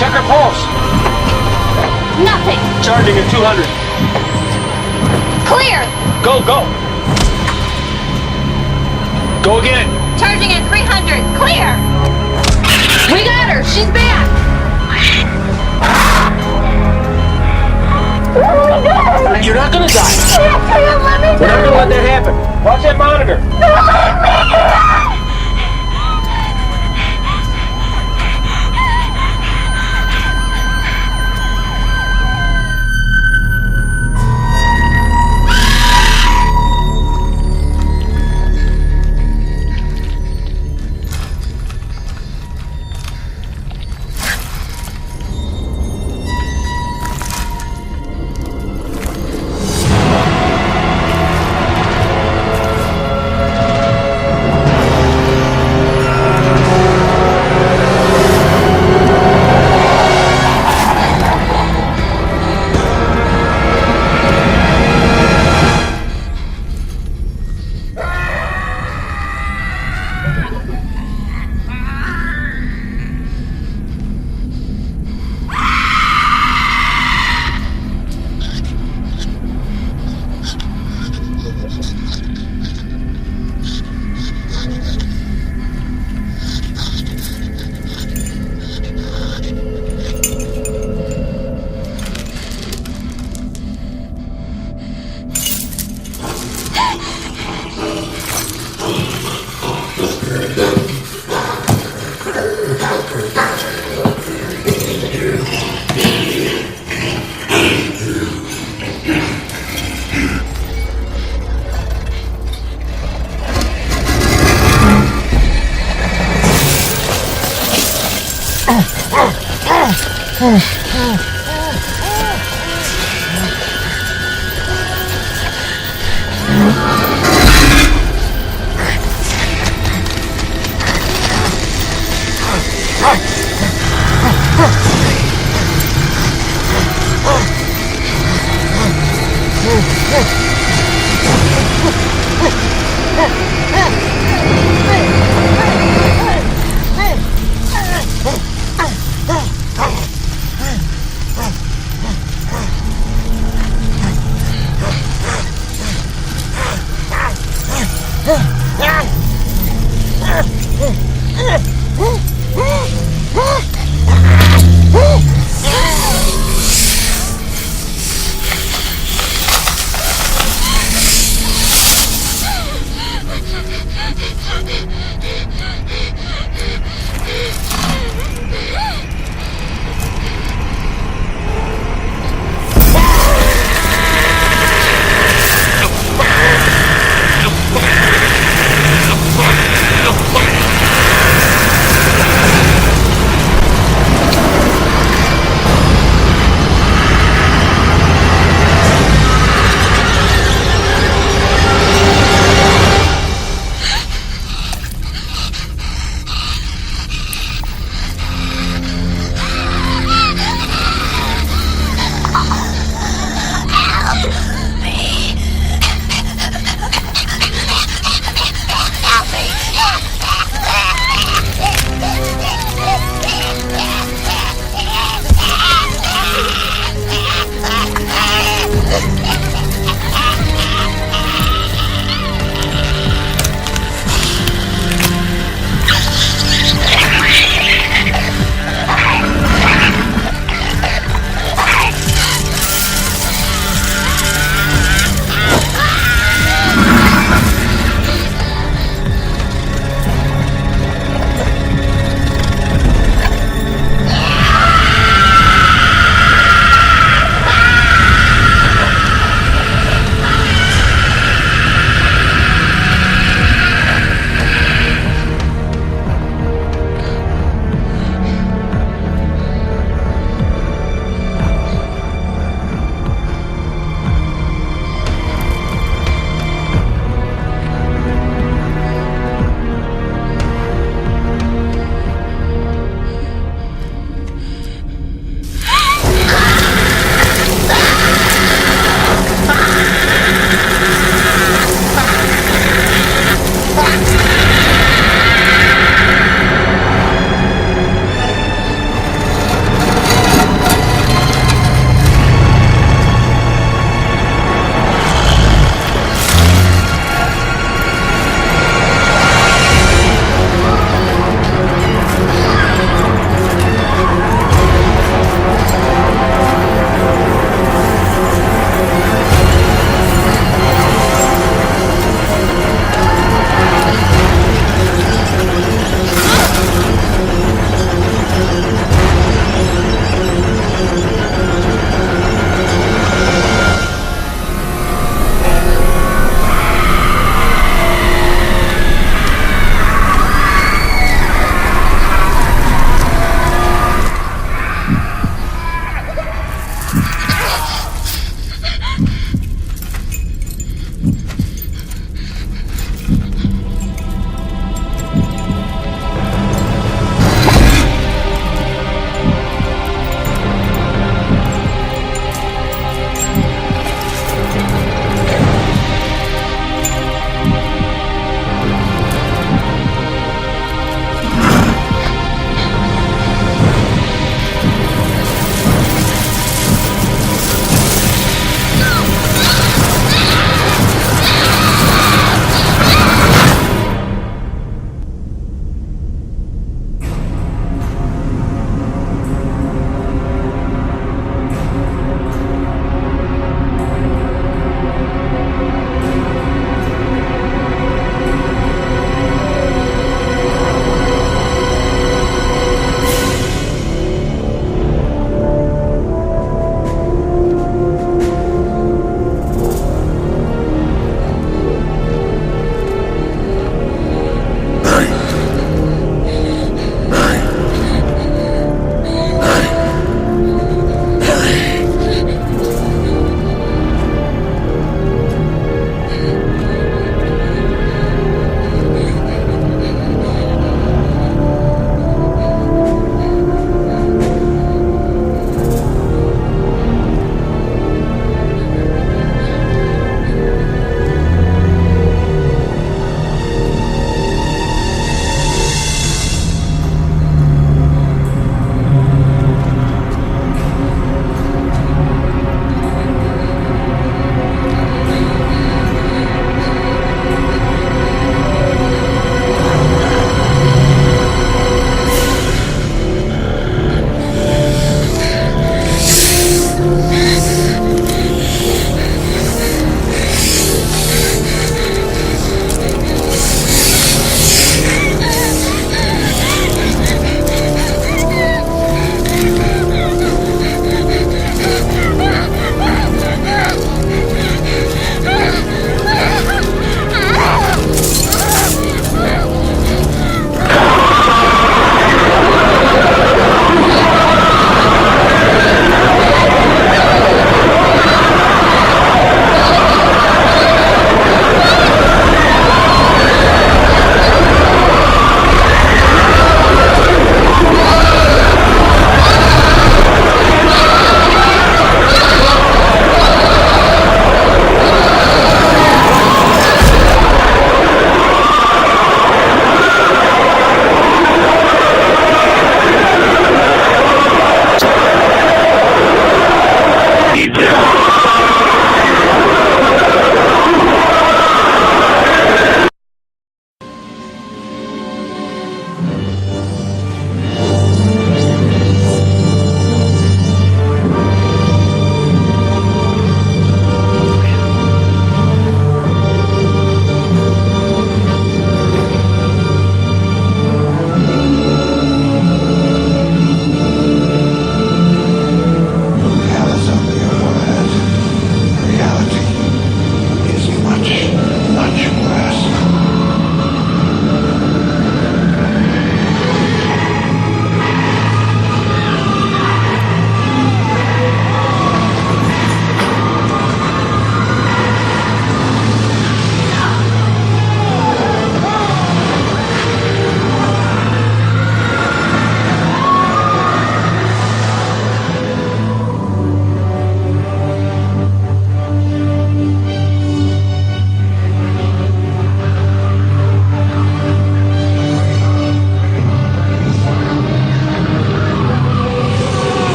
Check her pulse. Nothing. Charging at 200. Clear. Go, go. Go again. Charging at 300. Clear. We got her. She's back. You're not gonna die. We're not gonna let that happen. Watch that monitor.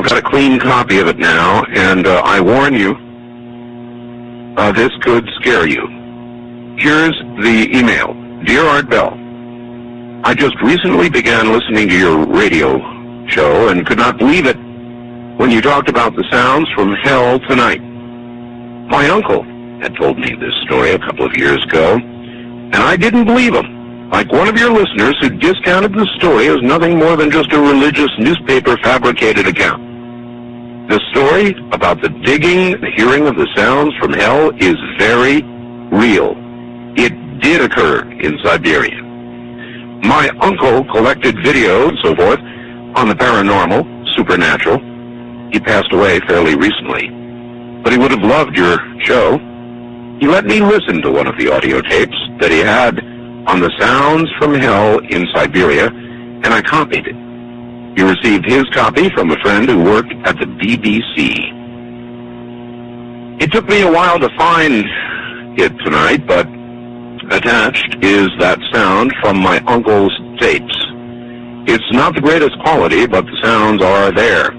I've got a clean copy of it now, and I warn you, this could scare you. Here's the email. Dear Art Bell, I just recently began listening to your radio show and could not believe it when you talked about the sounds from hell tonight. My uncle had told me this story a couple of years ago, and I didn't believe him. Like one of your listeners who discounted the story as nothing more than just a religious newspaper fabricated account. The story about the digging, the hearing of the sounds from hell is very real. It did occur in Siberia. My uncle collected video and so forth on the paranormal, supernatural. He passed away fairly recently, but he would have loved your show. He let me listen to one of the audio tapes that he had on the sounds from hell in Siberia, and I copied it. He received his copy from a friend who worked at the BBC. It took me a while to find it tonight, but attached is that sound from my uncle's tapes. It's not the greatest quality, but the sounds are there.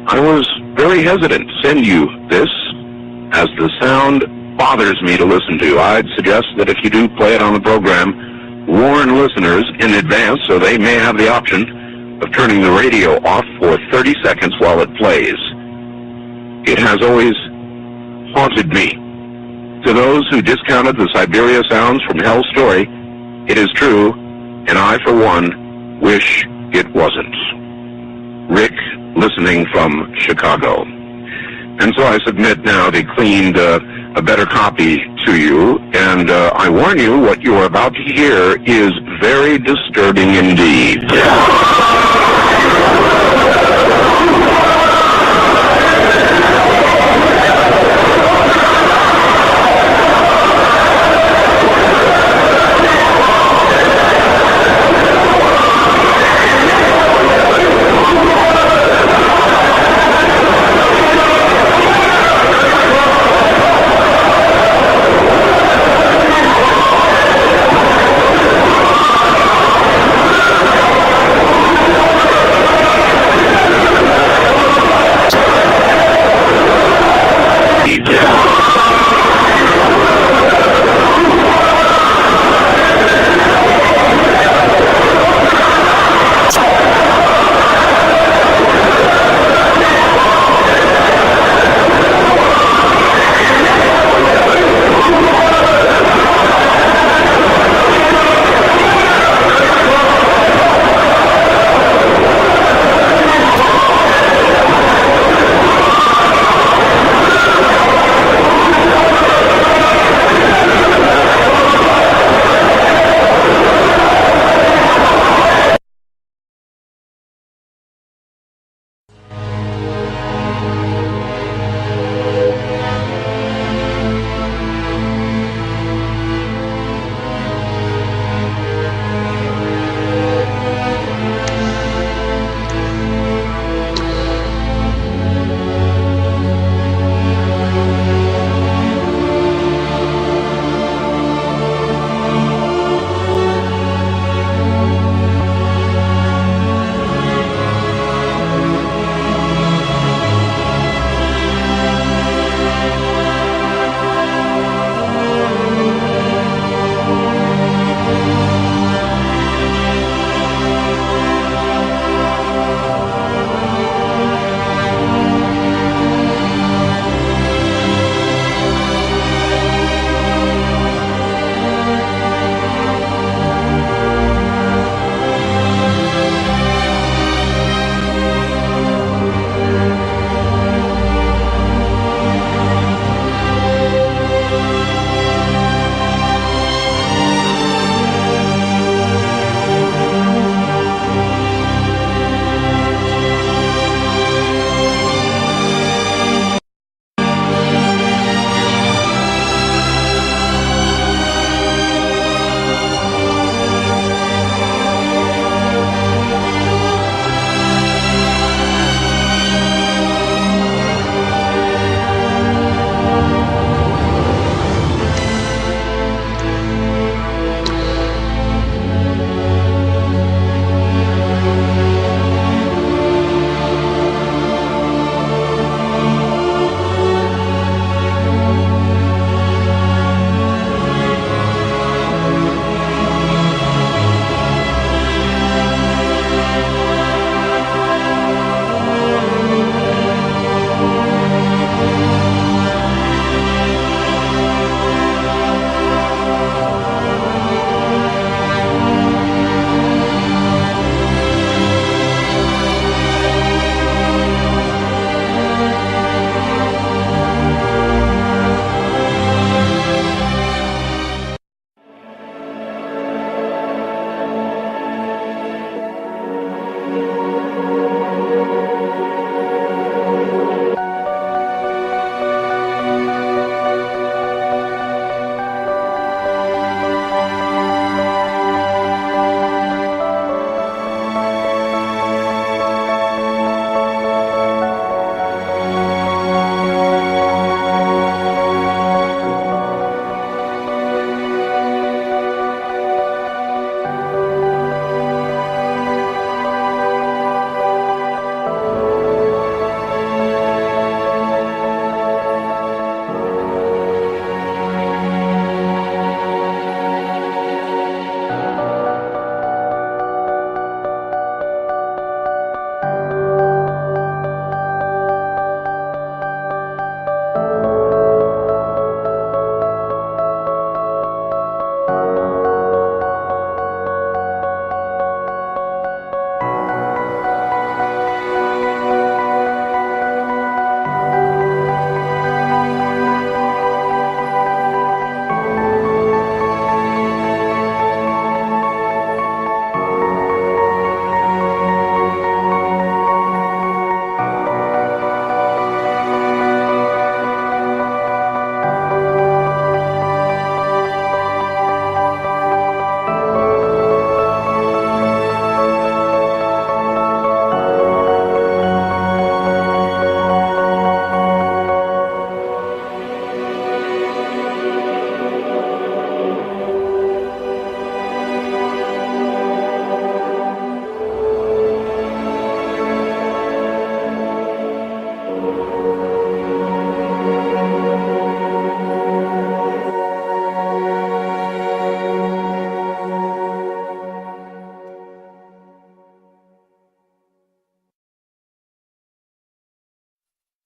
I was very hesitant to send you this, as the sound bothers me to listen to. I'd suggest that if you do play it on the program, warn listeners in advance so they may have the option of turning the radio off for 30 seconds while it plays. It has always haunted me. To those who discounted the Siberia sounds from hell story, it is true, and I, for one, wish it wasn't. Rick, listening from Chicago. And so I submit now the cleaned, a better copy to you, and I warn you, what you are about to hear is very disturbing indeed.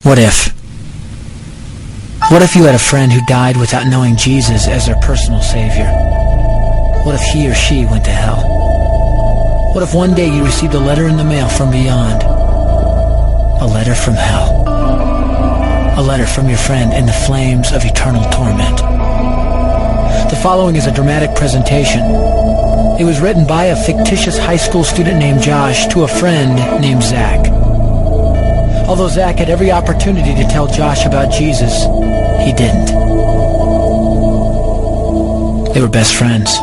What if? What if you had a friend who died without knowing Jesus as their personal savior? What if he or she went to hell? What if one day you received a letter in the mail from beyond? A letter from hell. A letter from your friend in the flames of eternal torment. The following is a dramatic presentation. It was written by a fictitious high school student named Josh to a friend named Zach. Although Zach had every opportunity to tell Josh about Jesus, he didn't. They were best friends.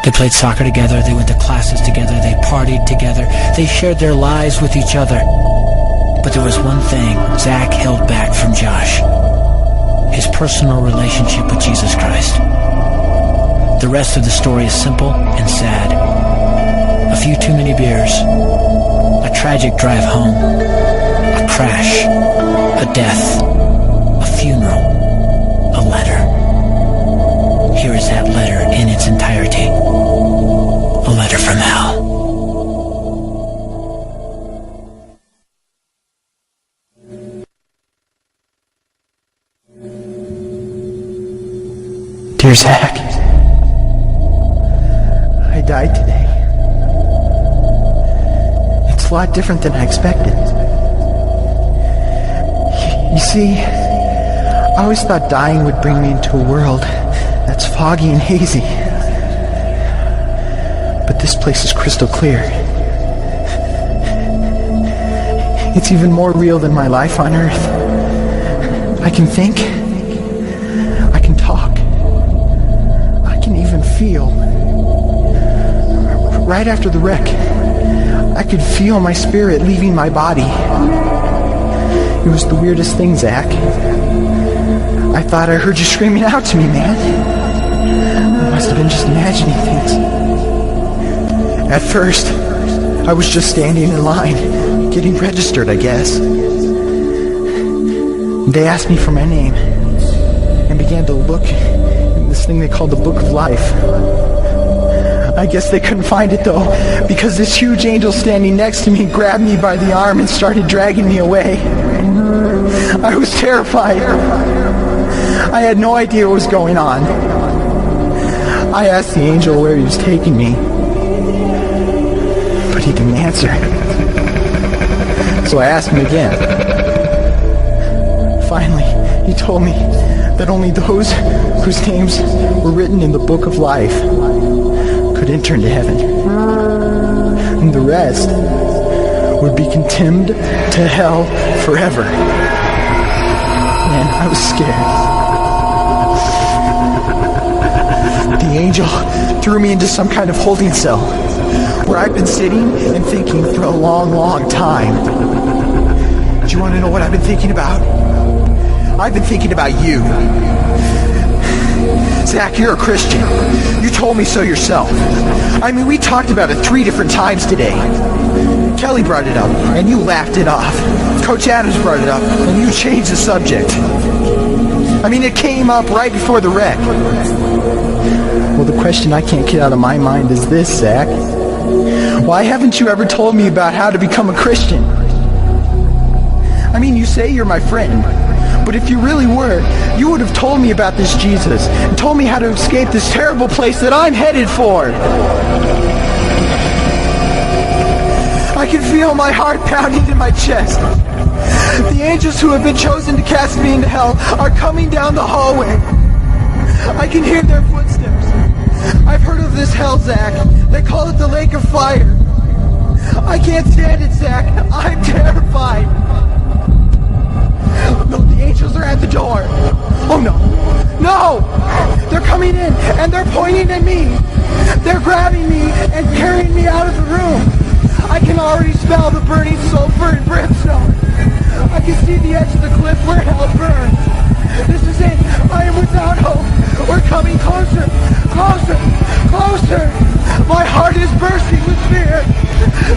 They played soccer together, they went to classes together, they partied together, they shared their lives with each other. But there was one thing Zach held back from Josh: his personal relationship with Jesus Christ. The rest of the story is simple and sad. A few too many beers, a tragic drive home, a crash, a death, a funeral, a letter. Here is that letter in its entirety. A letter from hell. Dear Zach, I died today. It's a lot different than I expected. You see, I always thought dying would bring me into a world that's foggy and hazy. But this place is crystal clear. It's even more real than my life on Earth. I can think. I can talk. I can even feel. Right after the wreck, I could feel my spirit leaving my body. It was the weirdest thing, Zach. I thought I heard you screaming out to me, man. I must have been just imagining things. At first, I was just standing in line, getting registered, I guess. They asked me for my name and began to look in this thing they called the Book of Life. I guess they couldn't find it though, because this huge angel standing next to me grabbed me by the arm and started dragging me away. I was terrified. I had no idea what was going on. I asked the angel where he was taking me, but he didn't answer. So I asked him again. Finally, he told me that only those whose names were written in the Book of Life could enter into heaven. And the rest would be condemned to hell forever. Man, I was scared. The angel threw me into some kind of holding cell where I've been sitting and thinking for a long, long time. Do you want to know what I've been thinking about? I've been thinking about you. Zach, you're a Christian. You told me so yourself. I mean, we talked about it 3 different times today. Kelly brought it up, and you laughed it off. Coach Adams brought it up, and you changed the subject. I mean, it came up right before the wreck. Well, the question I can't get out of my mind is this, Zach. Why haven't you ever told me about how to become a Christian? I mean, you say you're my friend, but if you really were, you would have told me about this Jesus and told me how to escape this terrible place that I'm headed for. I can feel my heart pounding in my chest. The angels who have been chosen to cast me into hell are coming down the hallway. I can hear their footsteps. I've heard of this hell, Zach. They call it the lake of fire. I can't stand it, Zach. I'm terrified. No, the angels are at the door. Oh no. No! They're coming in and they're pointing at me. They're grabbing me and carrying me out of the room. I can already smell the burning sulfur and brimstone. I can see the edge of the cliff where hell burns. This is it. I am without hope. We're coming closer. Closer. Closer. My heart is bursting with fear.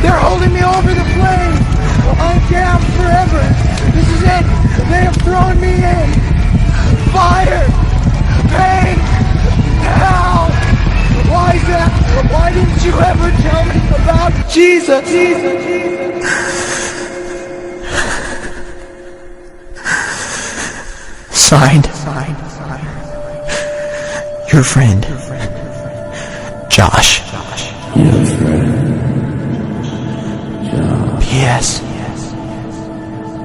They're holding me over the flames. I'm damned forever. This is it. They have thrown me in. Fire. Pain. Hell. Why, Zach? Why didn't you ever tell me about Jesus? Signed, your friend, Josh. Your friend, Josh. P.S.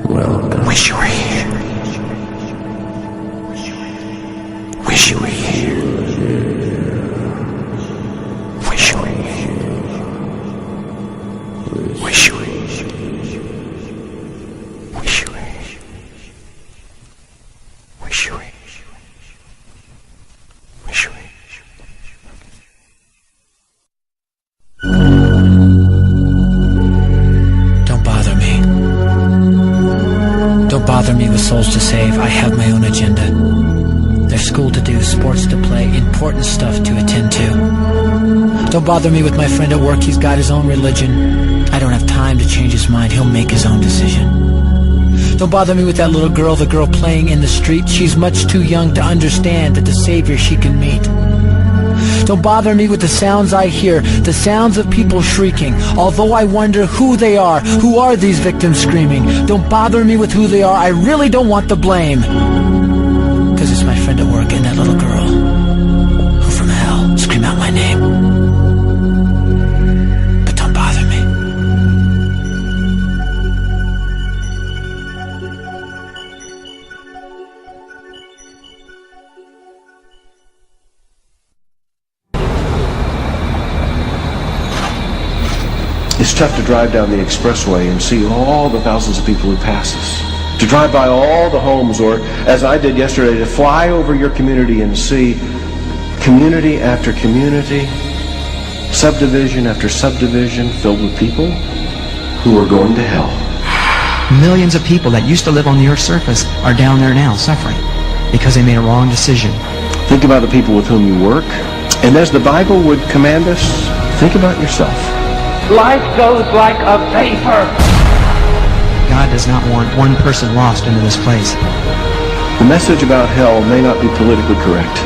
Welcome. Wish you were here. Wish you were here. Wish you were here. Wish you were here. Wish you were here. Wish you were here. Wish you were here. Don't bother me. Don't bother me with souls to save. I have my own agenda. There's school to do, sports to play, important stuff to attend to. Don't bother me with my friend at work. He's got his own religion. I don't have time to change his mind. He'll make his own decision. Don't bother me with that little girl, the girl playing in the street. She's much too young to understand that the Savior she can meet. Don't bother me with the sounds I hear, the sounds of people shrieking, although I wonder who they are. Who are these victims screaming? Don't bother me with who they are. I really don't want the blame. Because it's my friend at work and that little girl who from hell scream out my name. But don't bother me. It's tough to drive down the expressway and see all the thousands of people who pass us. To drive by all the homes, or as I did yesterday, to fly over your community and see community after community, subdivision after subdivision filled with people who are going to hell. Millions of people that used to live on the earth's surface are down there now suffering because they made a wrong decision. Think about the people with whom you work, and as the Bible would command us, think about yourself. Life goes like a vapor. God does not want one person lost into this place. The message about hell may not be politically correct.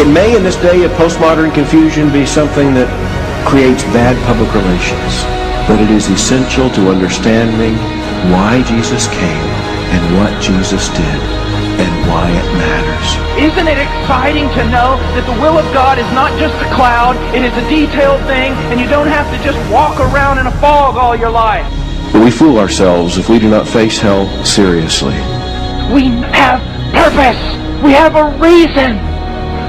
It may, in this day of postmodern confusion, be something that creates bad public relations. But it is essential to understanding why Jesus came and what Jesus did and why it matters. Isn't it exciting to know that the will of God is not just a cloud, it is a detailed thing, and you don't have to just walk around in a fog all your life? But we fool ourselves if we do not face hell seriously. We have purpose. We have a reason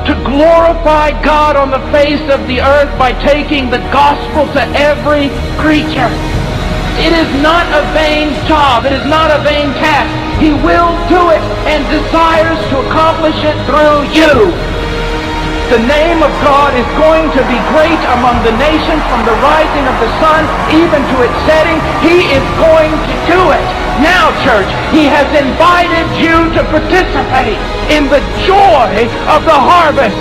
to glorify God on the face of the earth by taking the gospel to every creature. It is not a vain job. It is not a vain task. He will do it and desires to accomplish it through you. The name of God is going to be great among the nations from the rising of the sun even to its setting. He is going to do it. Now, church, He has invited you to participate in the joy of the harvest.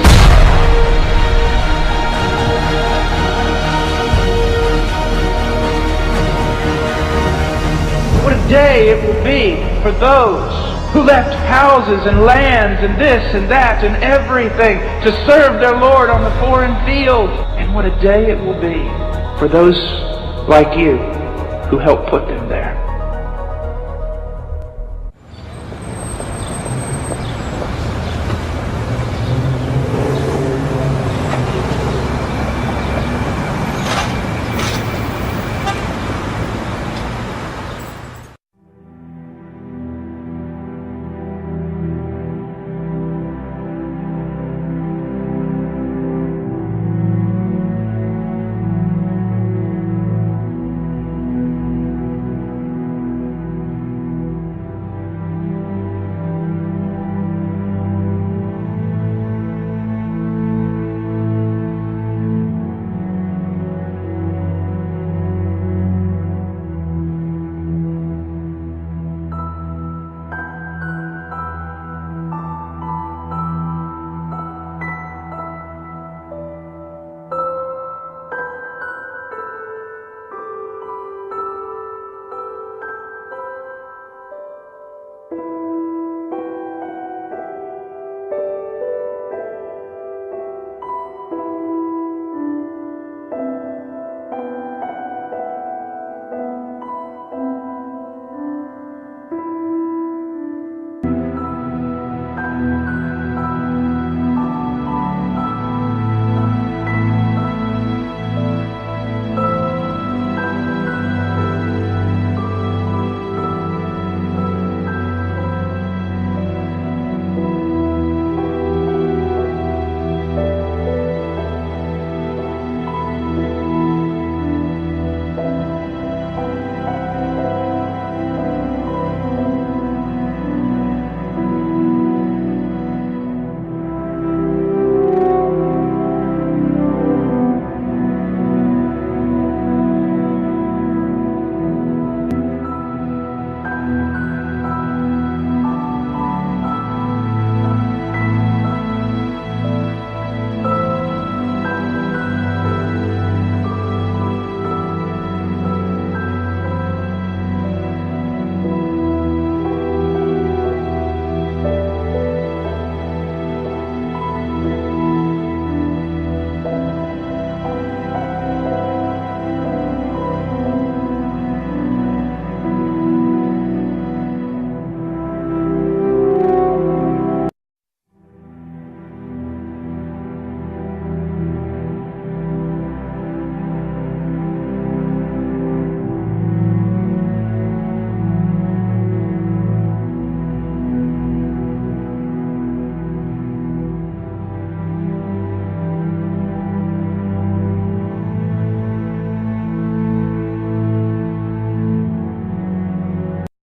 What a day it will be for those who left houses and lands and this and that and everything to serve their Lord on the foreign field. And what a day it will be for those like you who helped put them there.